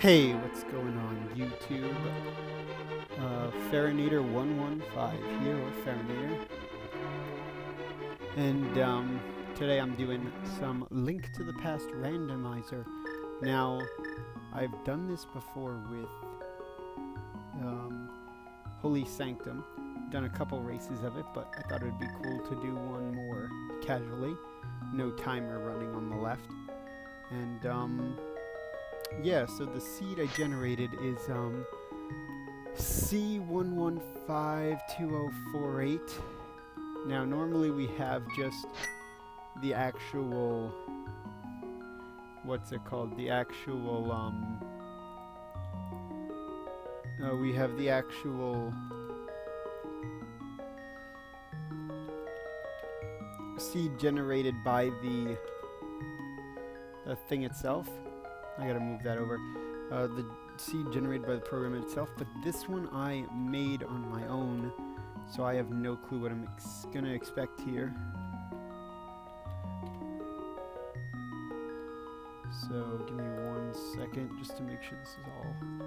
Hey, what's going on YouTube? Farinator115 here with Farinator. And today I'm doing some Link to the Past Randomizer. Now, I've done this before with Holy Sanctum. Done a couple races of it, but I thought it would be cool to do one more casually. No timer running on the left. And yeah, so the seed I generated is C1152048. Now normally we have just the actual, what's it called, the actual we have the actual seed generated by the thing itself. I gotta move that over. The seed generated by the program itself, but this one I made on my own, so I have no clue what I'm gonna expect here. So give me 1 second just to make sure this is all good.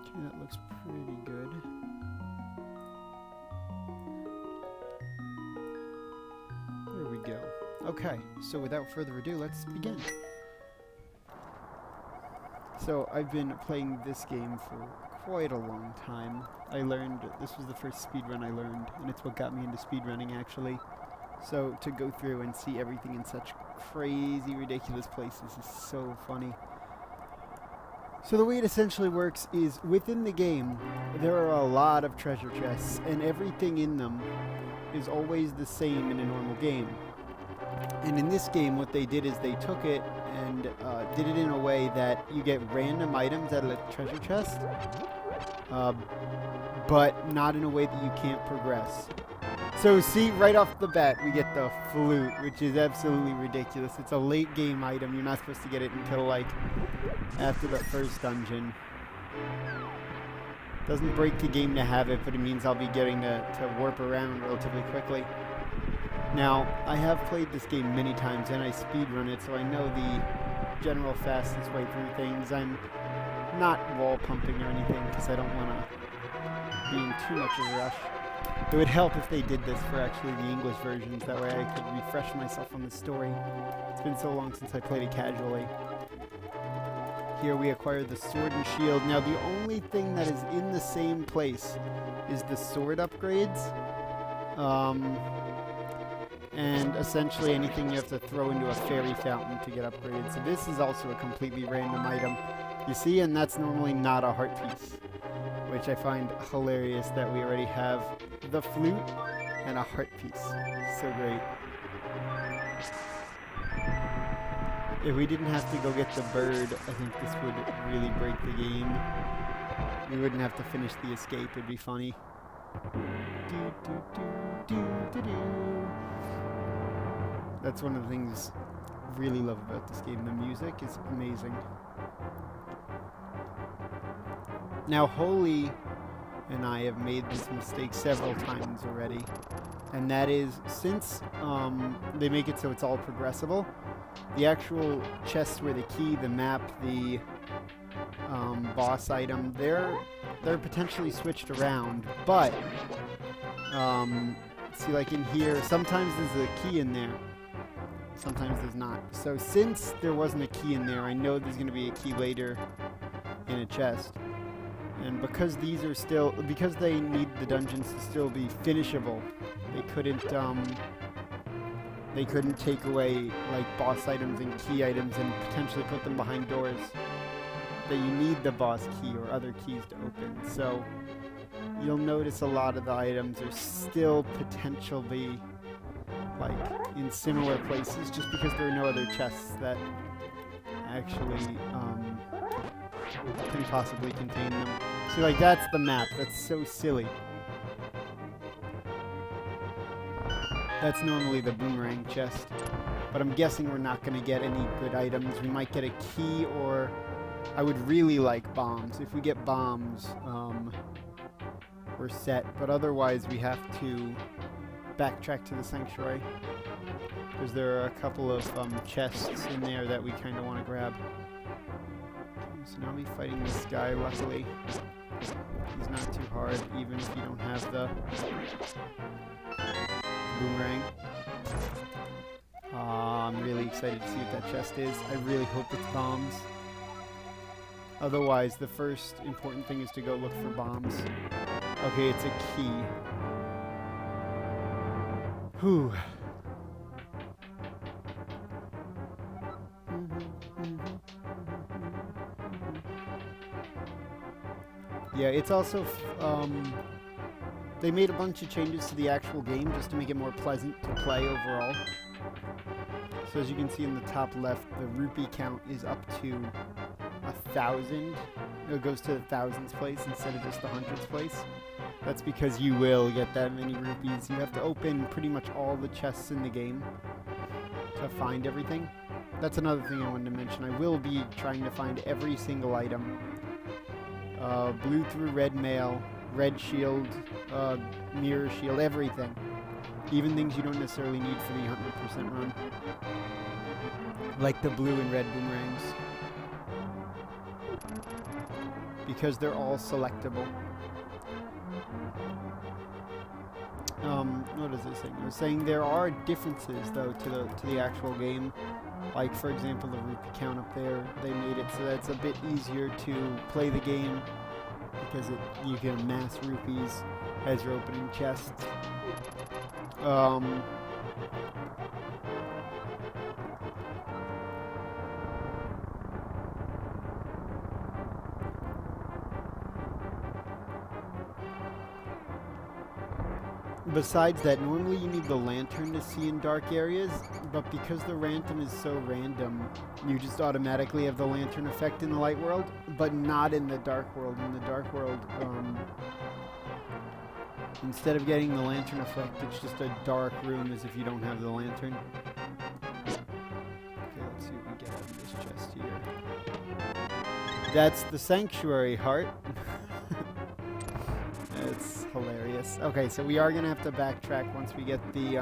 Okay, that looks pretty good. There we go. Okay, so without further ado, let's begin. So I've been playing this game for quite a long time. I learned, this was the first speedrun I learned, and it's what got me into speedrunning actually. So to go through and see everything in such crazy, ridiculous places is so funny. So the way it essentially works is within the game, there are a lot of treasure chests, and everything in them is always the same in a normal game. And in this game, what they did is they took it and did it in a way that you get random items out of the treasure chest, but not in a way that you can't progress. So see, right off the bat, we get the flute, which is absolutely ridiculous. It's a late game item. You're not supposed to get it until like after the first dungeon. Doesn't break the game to have it, but it means I'll be getting to warp around relatively quickly. Now, I have played this game many times and I speedrun it, so I know the general fastest way through things. I'm not wall pumping or anything because I don't want to be in too much of a rush. It would help if they did this for actually the English versions, that way I could refresh myself on the story. It's been so long since I played it casually. Here we acquire the sword and shield. Now the only thing that is in the same place is the sword upgrades. And essentially anything you have to throw into a fairy fountain to get upgraded. So this is also a completely random item. You see, and that's normally not a heart piece, which I find hilarious that we already have the flute and a heart piece. So great. If we didn't have to go get the bird, I think this would really break the game. We wouldn't have to finish the escape, it'd be funny. That's one of the things I really love about this game. The music is amazing. Now, Holy and I have made this mistake several times already, and that is, since they make it so it's all progressible, the actual chests where the key, the map, the boss item, they're potentially switched around, but see, like in here, sometimes there's a key in there, sometimes there's not. So since there wasn't a key in there, I know there's going to be a key later in a chest. And because these are still, because they need the dungeons to still be finishable, they couldn't take away like boss items and key items and potentially put them behind doors that you need the boss key or other keys to open. So you'll notice a lot of the items are still potentially like in similar places just because there are no other chests that actually can possibly contain them. See, like, that's the map. That's so silly. That's normally the boomerang chest. But I'm guessing we're not going to get any good items. We might get a key or I would really like bombs. If we get bombs, we're set. But otherwise, we have to backtrack to the sanctuary. Because there are a couple of chests in there that we kind of want to grab. So now we're fighting this guy, luckily. He's not too hard, even if you don't have the boomerang. I'm really excited to see what that chest is. I really hope it's bombs. Otherwise, the first important thing is to go look for bombs. Okay, it's a key. Whew. Yeah, it's also, they made a bunch of changes to the actual game just to make it more pleasant to play overall. So as you can see in the top left, the rupee count is up to 1,000. It goes to the thousands place instead of just the hundreds place. That's because you will get that many rupees. You have to open pretty much all the chests in the game to find everything. That's another thing I wanted to mention. I will be trying to find every single item. Blue through red mail, red shield, mirror shield, everything. Even things you don't necessarily need for the 100% run. Like the blue and red boomerangs. Because they're all selectable. What is this thing? I was saying there are differences though to the actual game. Like for example the rupee count up there, they made it so that it's a bit easier to play the game because you can amass rupees as you're opening chests. Besides that, normally you need the lantern to see in dark areas, but because the random is so random, you just automatically have the lantern effect in the light world, but not in the dark world. In the dark world, instead of getting the lantern effect, it's just a dark room as if you don't have the lantern. Okay, let's see what we get out of this chest here. That's the sanctuary heart. It's hilarious. Okay, so we are going to have to backtrack once we get the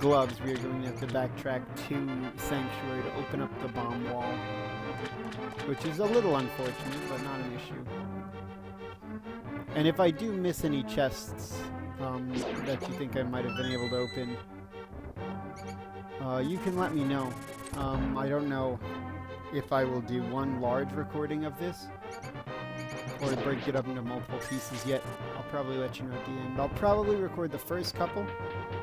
gloves. We are going to have to backtrack to Sanctuary to open up the bomb wall, which is a little unfortunate, but not an issue. And if I do miss any chests that you think I might have been able to open, you can let me know. I don't know if I will do one large recording of this, or break it up into multiple pieces yet. I'll probably let you know at the end. I'll probably record the first couple,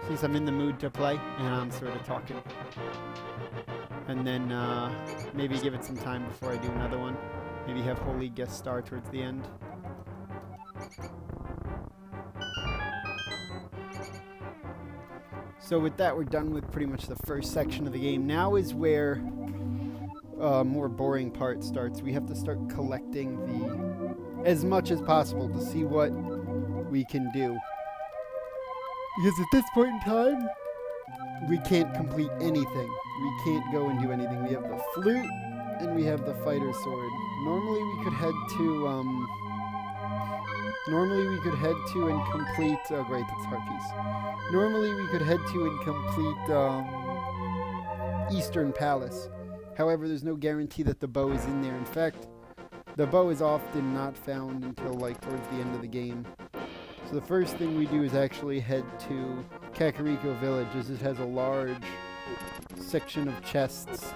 since I'm in the mood to play, and I'm sort of talking. And then maybe give it some time before I do another one. Maybe have Holy guest star towards the end. So with that, we're done with pretty much the first section of the game. Now is where more boring part starts. We have to start collecting as much as possible to see what we can do. Because at this point in time, we can't complete anything. We can't go and do anything. We have the flute and we have the fighter sword. Normally we could head to and complete oh great, that's Harpies. Normally we could head to and complete Eastern Palace. However, there's no guarantee that the bow is in there. In fact, the bow is often not found until like towards the end of the game. So the first thing we do is actually head to Kakariko Village, as it has a large section of chests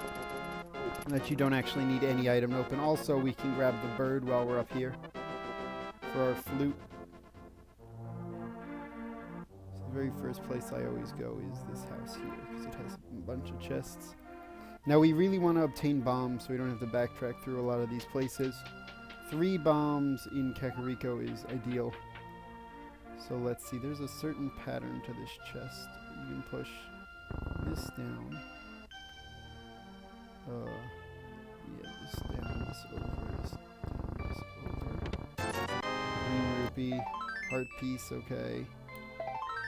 that you don't actually need any item to open. Also, we can grab the bird while we're up here for our flute. So the very first place I always go is this house here, because it has a bunch of chests. Now we really want to obtain bombs so we don't have to backtrack through a lot of these places. 3 bombs in Kakariko is ideal. So let's see, there's a certain pattern to this chest. You can push this down. Yeah, this down, this over, this down, this over. Green rupee, heart piece, okay.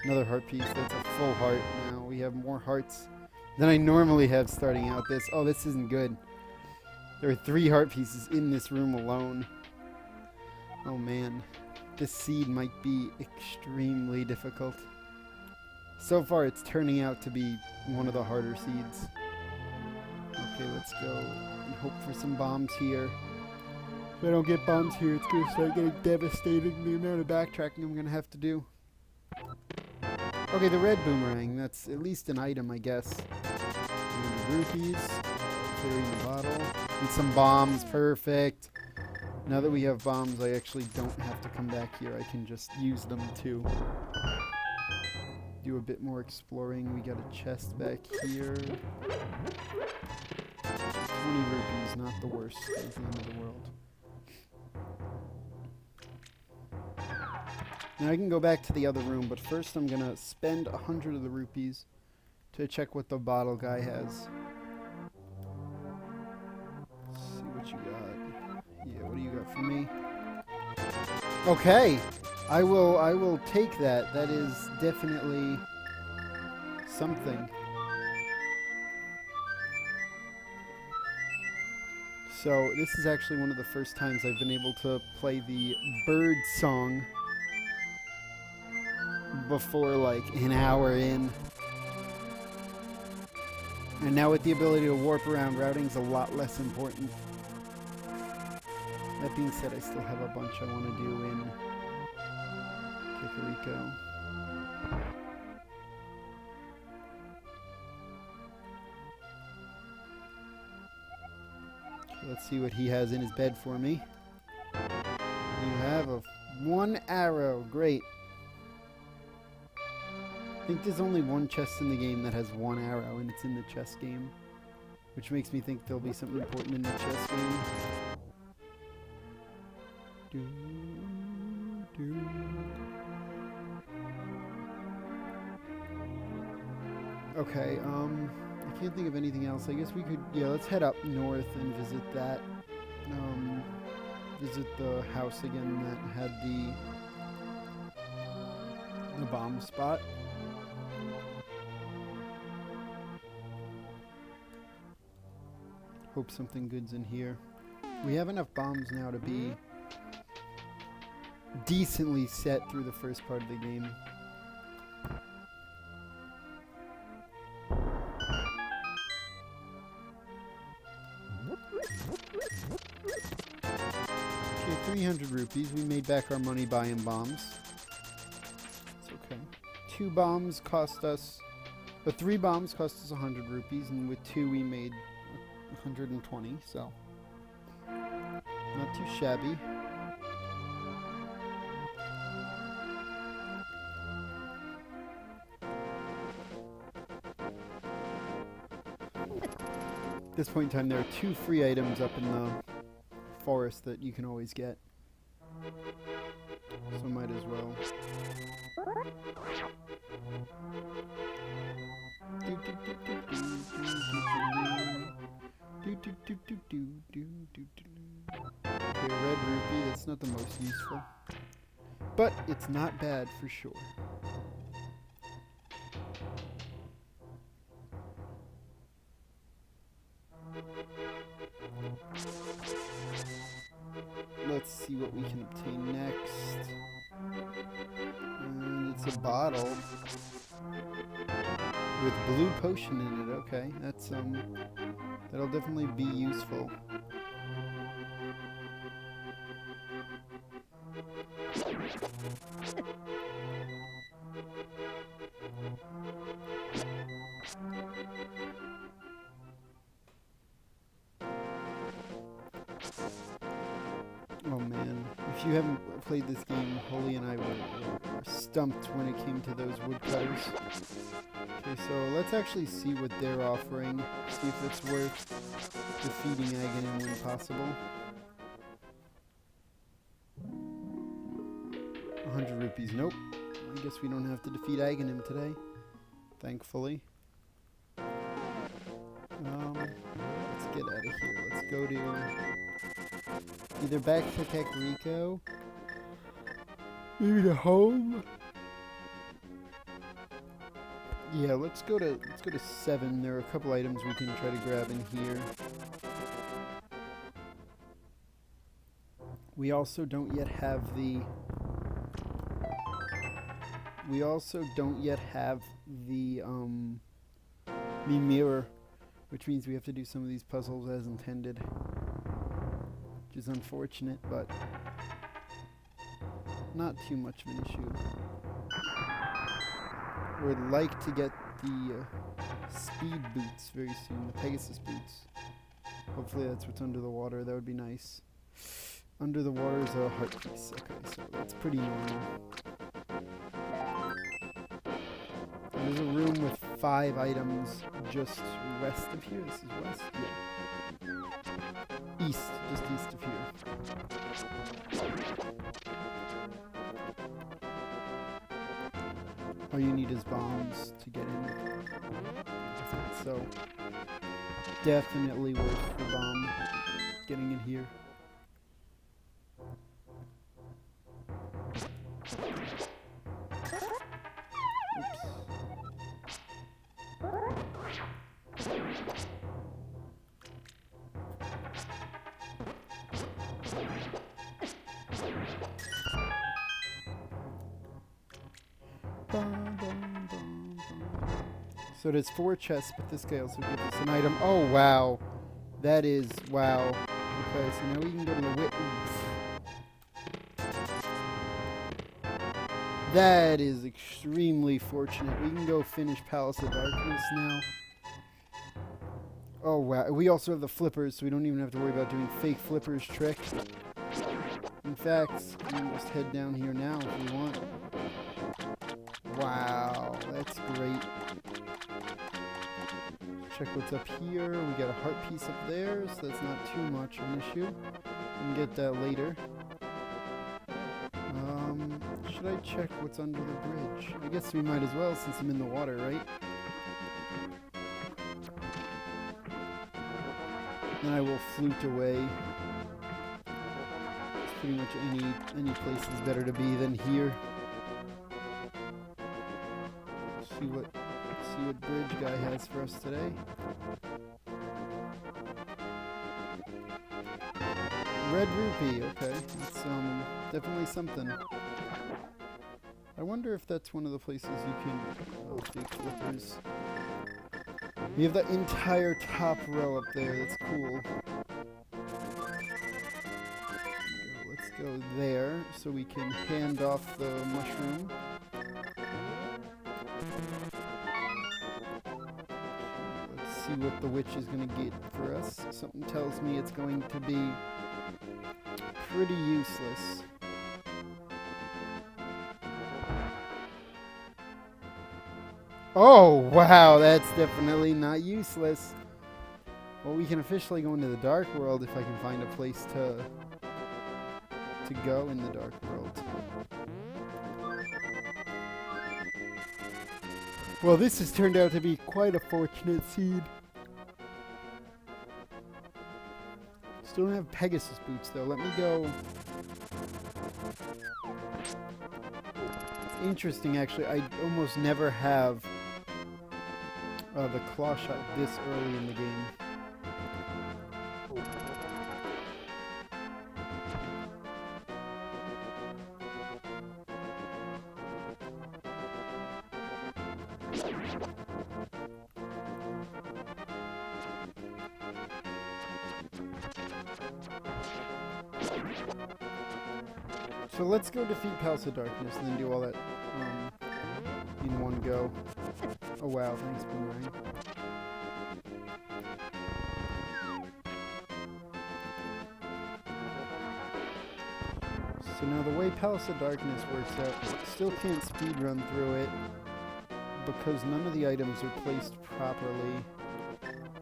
Another heart piece, that's a full heart now. We have more hearts than I normally have starting out this. Oh, this isn't good. There are 3 heart pieces in this room alone. Oh man, this seed might be extremely difficult. So far it's turning out to be one of the harder seeds. Okay, let's go and hope for some bombs here. If I don't get bombs here, it's going to start getting devastating, the amount of backtracking I'm going to have to do. Okay, the red boomerang. That's at least an item, I guess. And the rupees. Carrying the bottle. And some bombs. Perfect. Now that we have bombs, I actually don't have to come back here. I can just use them to do a bit more exploring. We got a chest back here. 20 rupees, not the worst. At the end of the world. Now I can go back to the other room, but first I'm gonna spend 100 of the rupees to check what the bottle guy has. Let's see what you got. Yeah, what do you got for me? Okay, I will take that. That is definitely something. So this is actually one of the first times I've been able to play the bird song before like an hour in. And now with the ability to warp around, routing's a lot less important. That being said, I still have a bunch I want to do in Kikariko. Let's see what he has in his bed for me. You have one arrow. Great. I think there's only one chest in the game that has 1 arrow, and it's in the chess game. Which makes me think there'll be something important in the chess game. Okay, I can't think of anything else. I guess we could, yeah, let's head up north and visit that. Visit the house again that had the bomb spot. Hope something good's in here. We have enough bombs now to be decently set through the first part of the game. Okay, 300 rupees. We made back our money buying bombs. It's okay. 2 bombs cost us... But 3 bombs cost us 100 rupees, and with 2 we made 120, so not too shabby. At this point in time, there are 2 free items up in the forest that you can always get, so might as well. Okay, red rupee, that's not the most useful, but it's not bad for sure. Let's see what we can obtain next. And it's a bottle with blue potion in it. Okay, that's that'll definitely be useful. Oh man, if you haven't played this game, Holly and I were stumped when it came to those woodcutters. Okay, so let's actually see what they're offering, see if it's worth defeating Aghanim when possible. 100 rupees, nope. I guess we don't have to defeat Aghanim today, thankfully. Let's get out of here. Let's go to either back to Kakariko, maybe to home. Yeah, let's go to 7. There are a couple items we can try to grab in here. We also don't yet have the mirror, which means we have to do some of these puzzles as intended, which is unfortunate, but not too much of an issue. I would like to get the speed boots very soon, the Pegasus boots. Hopefully that's what's under the water. That would be nice. Under the water is a heart piece. Okay, so that's pretty normal. There's a room with 5 items just west of here. This is west? Yeah. East, just east of here. All you need is bombs to get in. So, definitely worth the bomb getting in here. So there's 4 chests, but this guy also gives us an item. Oh, wow. That is, wow. Okay, so now we can go to the That is extremely fortunate. We can go finish Palace of Darkness now. Oh, wow. We also have the flippers, so we don't even have to worry about doing fake flippers trick. In fact, we can just head down here now if we want. Wow, that's great. Check what's up here. We got a heart piece up there, so that's not too much of an issue. We can get that later. Should I check what's under the bridge? I guess we might as well since I'm in the water, right? Then I will flute away. It's pretty much any place is better to be than here. See what bridge guy has for us today. Red rupee, okay. That's definitely something. I wonder if that's one of the places you can fake flippers. We have the entire top row up there, that's cool. Let's go there so we can hand off the mushroom. See what the witch is going to get for us. Something tells me it's going to be pretty useless. Oh, wow, that's definitely not useless. Well, we can officially go into the dark world if I can find a place to go in the dark world. Well, this has turned out to be quite a fortunate seed. Still don't have Pegasus boots, though. Let me go. It's interesting, actually. I almost never have the claw shot this early in the game. So let's go defeat Palace of Darkness and then do all that in one go. Oh wow, thanks Boomerang. So now the way Palace of Darkness works out, still can't speedrun through it because none of the items are placed properly.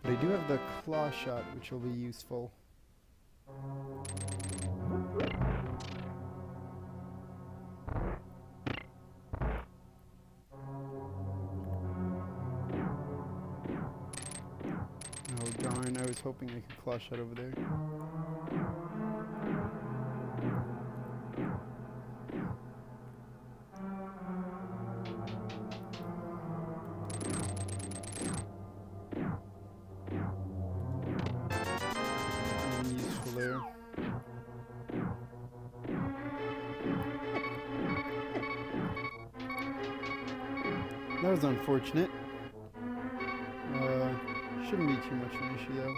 But I do have the claw shot, which will be useful. Oh darn, I was hoping I could claw shot over there. Useful there. That was unfortunate. Shouldn't be too much of an issue though.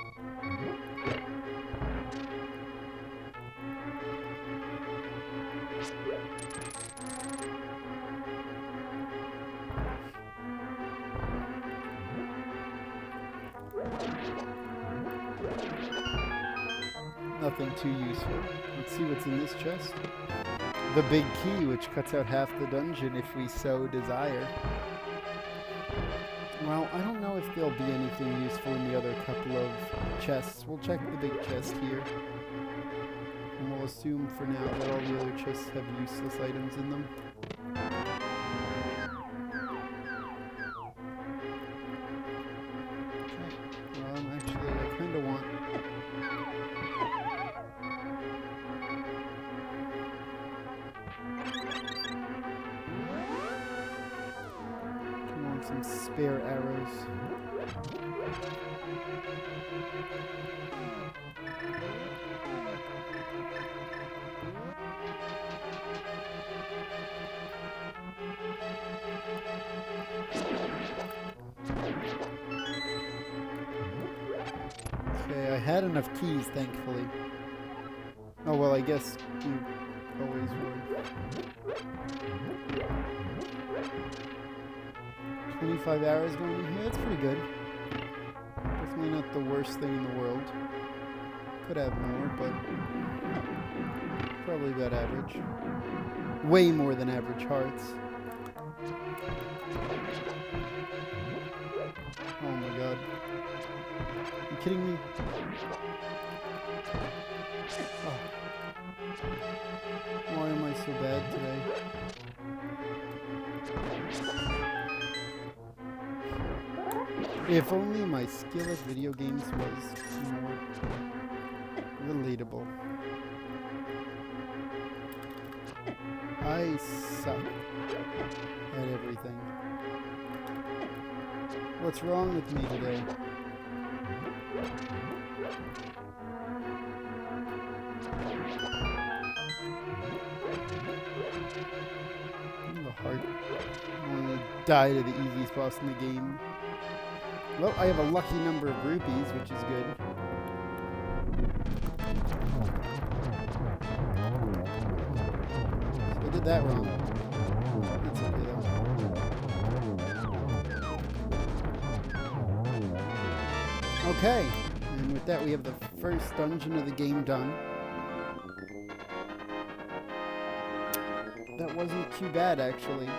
Nothing too useful. Let's see what's in this chest. The big key, which cuts out half the dungeon if we so desire. Well, I don't know if there'll be anything useful in the other couple of chests. We'll check the big chest here. And we'll assume for now that all the other chests have useless items in them. Okay. Actually, I kind of want... some spare arrows. Okay, I had enough keys, thankfully. Oh well, I guess you always would. 25 arrows going in here, that's pretty good. Definitely not the worst thing in the world. Could have more, but probably about average. Way more than average hearts. Oh my god. Are you kidding me? Oh. Why am I so bad today? If only my skill at video games was more relatable. I suck at everything. What's wrong with me today? The heart. I want to die to the easiest boss in the game. Well, I have a lucky number of rupees, which is good. So I did that wrong. That's okay though. Okay, and with that we have the first dungeon of the game done. That wasn't too bad, actually.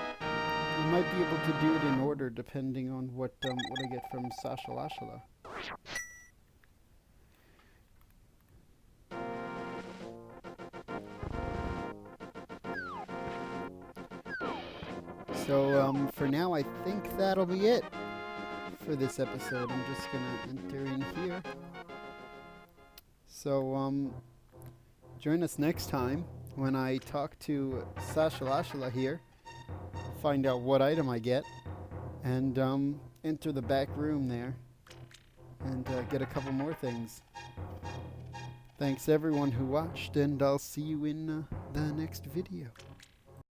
I might be able to do it in order depending on what I get from Sasha Lashala. So for now I think that'll be it for this episode. I'm just gonna enter in here. So join us next time when I talk to Sasha Lashala here. Find out what item I get, and enter the back room there, and get a couple more things. Thanks everyone who watched, and I'll see you in the next video.